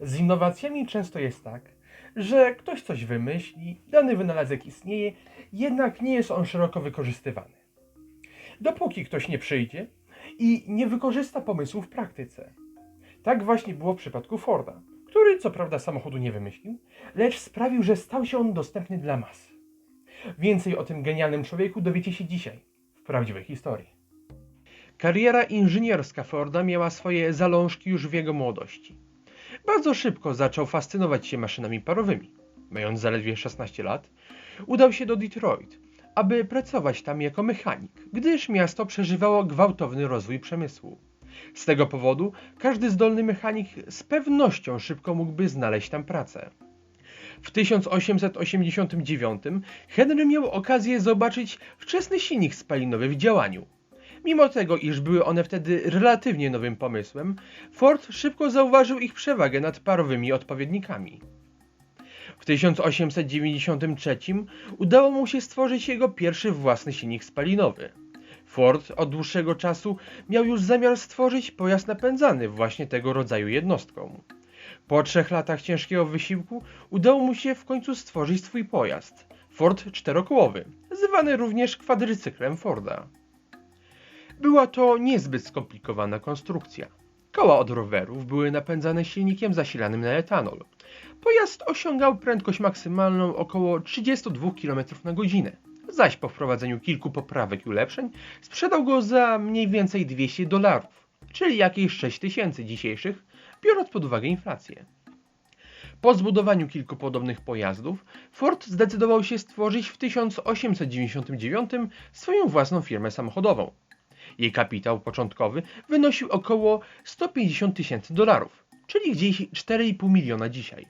Z innowacjami często jest tak, że ktoś coś wymyśli, dany wynalazek istnieje, jednak nie jest on szeroko wykorzystywany. Dopóki ktoś nie przyjdzie i nie wykorzysta pomysłu w praktyce. Tak właśnie było w przypadku Forda, który co prawda samochodu nie wymyślił, lecz sprawił, że stał się on dostępny dla mas. Więcej o tym genialnym człowieku dowiecie się dzisiaj, w prawdziwej historii. Kariera inżynierska Forda miała swoje zalążki już w jego młodości. Bardzo szybko zaczął fascynować się maszynami parowymi. Mając zaledwie 16 lat, udał się do Detroit, aby pracować tam jako mechanik, gdyż miasto przeżywało gwałtowny rozwój przemysłu. Z tego powodu każdy zdolny mechanik z pewnością szybko mógłby znaleźć tam pracę. W 1889 Henry miał okazję zobaczyć wczesny silnik spalinowy w działaniu. Mimo tego, iż były one wtedy relatywnie nowym pomysłem, Ford szybko zauważył ich przewagę nad parowymi odpowiednikami. W 1893 udało mu się stworzyć jego pierwszy własny silnik spalinowy. Ford od dłuższego czasu miał już zamiar stworzyć pojazd napędzany właśnie tego rodzaju jednostką. Po 3 latach ciężkiego wysiłku udało mu się w końcu stworzyć swój pojazd, Ford czterokołowy, zwany również kwadrycyklem Forda. Była to niezbyt skomplikowana konstrukcja. Koła od rowerów były napędzane silnikiem zasilanym na etanol. Pojazd osiągał prędkość maksymalną około 32 km na godzinę, zaś po wprowadzeniu kilku poprawek i ulepszeń sprzedał go za mniej więcej $200, czyli jakieś 6000 dzisiejszych, biorąc pod uwagę inflację. Po zbudowaniu kilku podobnych pojazdów, Ford zdecydował się stworzyć w 1899 swoją własną firmę samochodową. Jej kapitał początkowy wynosił około $150,000, czyli gdzieś 4,5 miliona dzisiaj.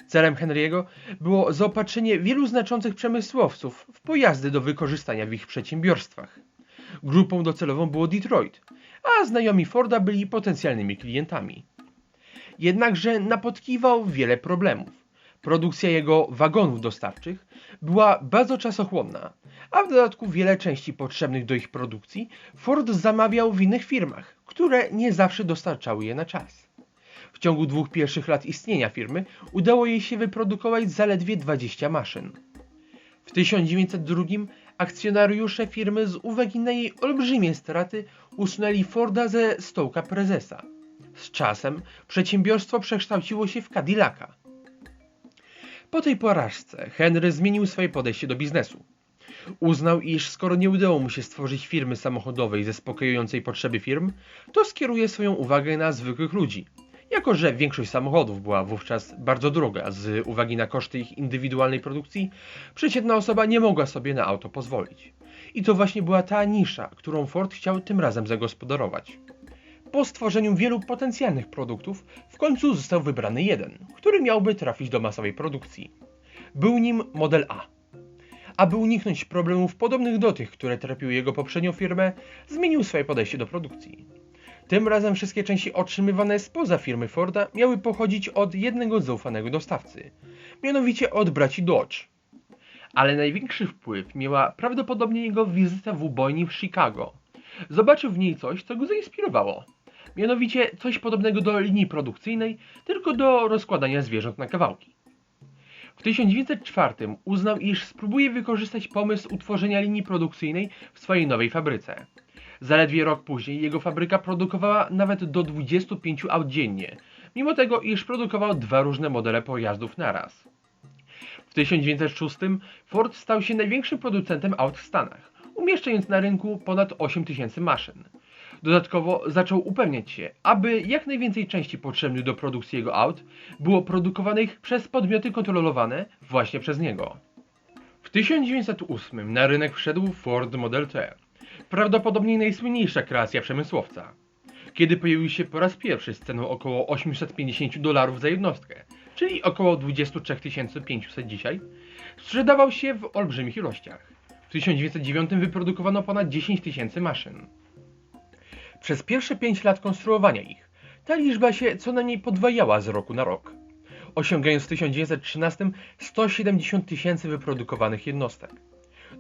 Celem Henry'ego było zaopatrzenie wielu znaczących przemysłowców w pojazdy do wykorzystania w ich przedsiębiorstwach. Grupą docelową było Detroit, a znajomi Forda byli potencjalnymi klientami. Jednakże napotkiwał wiele problemów. Produkcja jego wagonów dostawczych była bardzo czasochłonna, a w dodatku wiele części potrzebnych do ich produkcji Ford zamawiał w innych firmach, które nie zawsze dostarczały je na czas. W ciągu 2 pierwszych lat istnienia firmy udało jej się wyprodukować zaledwie 20 maszyn. W 1902 akcjonariusze firmy z uwagi na jej olbrzymie straty usunęli Forda ze stołka prezesa. Z czasem przedsiębiorstwo przekształciło się w Cadillaca. Po tej porażce Henry zmienił swoje podejście do biznesu. Uznał, iż skoro nie udało mu się stworzyć firmy samochodowej zaspokojującej potrzeby firm, to skieruje swoją uwagę na zwykłych ludzi. Jako że większość samochodów była wówczas bardzo droga z uwagi na koszty ich indywidualnej produkcji, przeciętna osoba nie mogła sobie na auto pozwolić. I to właśnie była ta nisza, którą Ford chciał tym razem zagospodarować. Po stworzeniu wielu potencjalnych produktów, w końcu został wybrany jeden, który miałby trafić do masowej produkcji. Był nim Model A. Aby uniknąć problemów podobnych do tych, które trapiły jego poprzednią firmę, zmienił swoje podejście do produkcji. Tym razem wszystkie części otrzymywane spoza firmy Forda miały pochodzić od jednego zaufanego dostawcy, mianowicie od braci Dodge. Ale największy wpływ miała prawdopodobnie jego wizyta w ubojni w Chicago. Zobaczył w niej coś, co go zainspirowało. Mianowicie coś podobnego do linii produkcyjnej, tylko do rozkładania zwierząt na kawałki. W 1904 uznał, iż spróbuje wykorzystać pomysł utworzenia linii produkcyjnej w swojej nowej fabryce. Zaledwie rok później jego fabryka produkowała nawet do 25 aut dziennie, mimo tego, iż produkował 2 różne modele pojazdów naraz. W 1906 Ford stał się największym producentem aut w Stanach, umieszczając na rynku ponad 8000 maszyn. Dodatkowo zaczął upewniać się, aby jak najwięcej części potrzebnych do produkcji jego aut było produkowanych przez podmioty kontrolowane właśnie przez niego. W 1908 na rynek wszedł Ford Model T, prawdopodobnie najsłynniejsza kreacja przemysłowca. Kiedy pojawił się po raz pierwszy z ceną około $850 za jednostkę, czyli około 23 500 dzisiaj, sprzedawał się w olbrzymich ilościach. W 1909 wyprodukowano ponad 10 000 maszyn. Przez pierwsze 5 lat konstruowania ich ta liczba się co najmniej podwajała z roku na rok, osiągając w 1913 170 000 wyprodukowanych jednostek.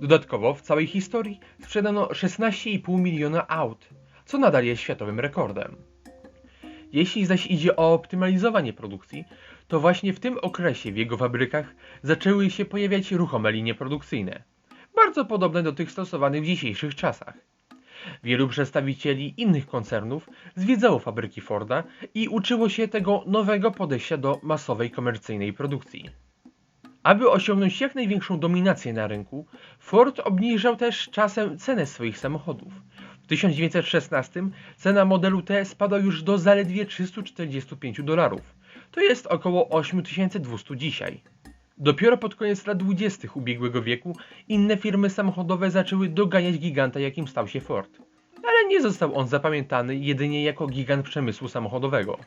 Dodatkowo w całej historii sprzedano 16,5 miliona aut, co nadal jest światowym rekordem. Jeśli zaś idzie o optymalizowanie produkcji, to właśnie w tym okresie w jego fabrykach zaczęły się pojawiać ruchome linie produkcyjne, bardzo podobne do tych stosowanych w dzisiejszych czasach. Wielu przedstawicieli innych koncernów zwiedzało fabryki Forda i uczyło się tego nowego podejścia do masowej komercyjnej produkcji. Aby osiągnąć jak największą dominację na rynku, Ford obniżał też czasem cenę swoich samochodów. W 1916 cena modelu T spadła już do zaledwie $345. To jest około 8200 dzisiaj. Dopiero pod koniec lat 20. ubiegłego wieku inne firmy samochodowe zaczęły doganiać giganta, jakim stał się Ford. Ale nie został on zapamiętany jedynie jako gigant przemysłu samochodowego.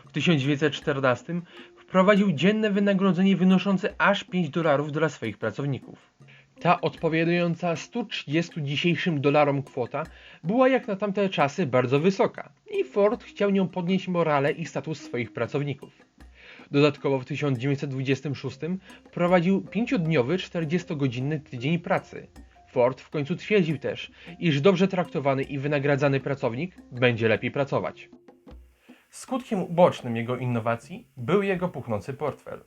W 1914 wprowadził dzienne wynagrodzenie wynoszące aż $5 dla swoich pracowników. Ta odpowiadająca 130 dzisiejszym dolarom kwota była jak na tamte czasy bardzo wysoka i Ford chciał nią podnieść morale i status swoich pracowników. Dodatkowo w 1926 wprowadził 5-dniowy 40-godzinny tydzień pracy. Ford w końcu twierdził też, iż dobrze traktowany i wynagradzany pracownik będzie lepiej pracować. Skutkiem ubocznym jego innowacji był jego puchnący portfel.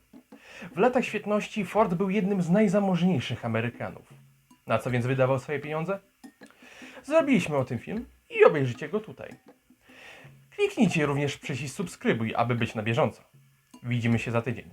W latach świetności Ford był jednym z najzamożniejszych Amerykanów. Na co więc wydawał swoje pieniądze? Zrobiliśmy o tym film i obejrzyjcie go tutaj. Kliknijcie również przycisk subskrybuj, aby być na bieżąco. Widzimy się za tydzień.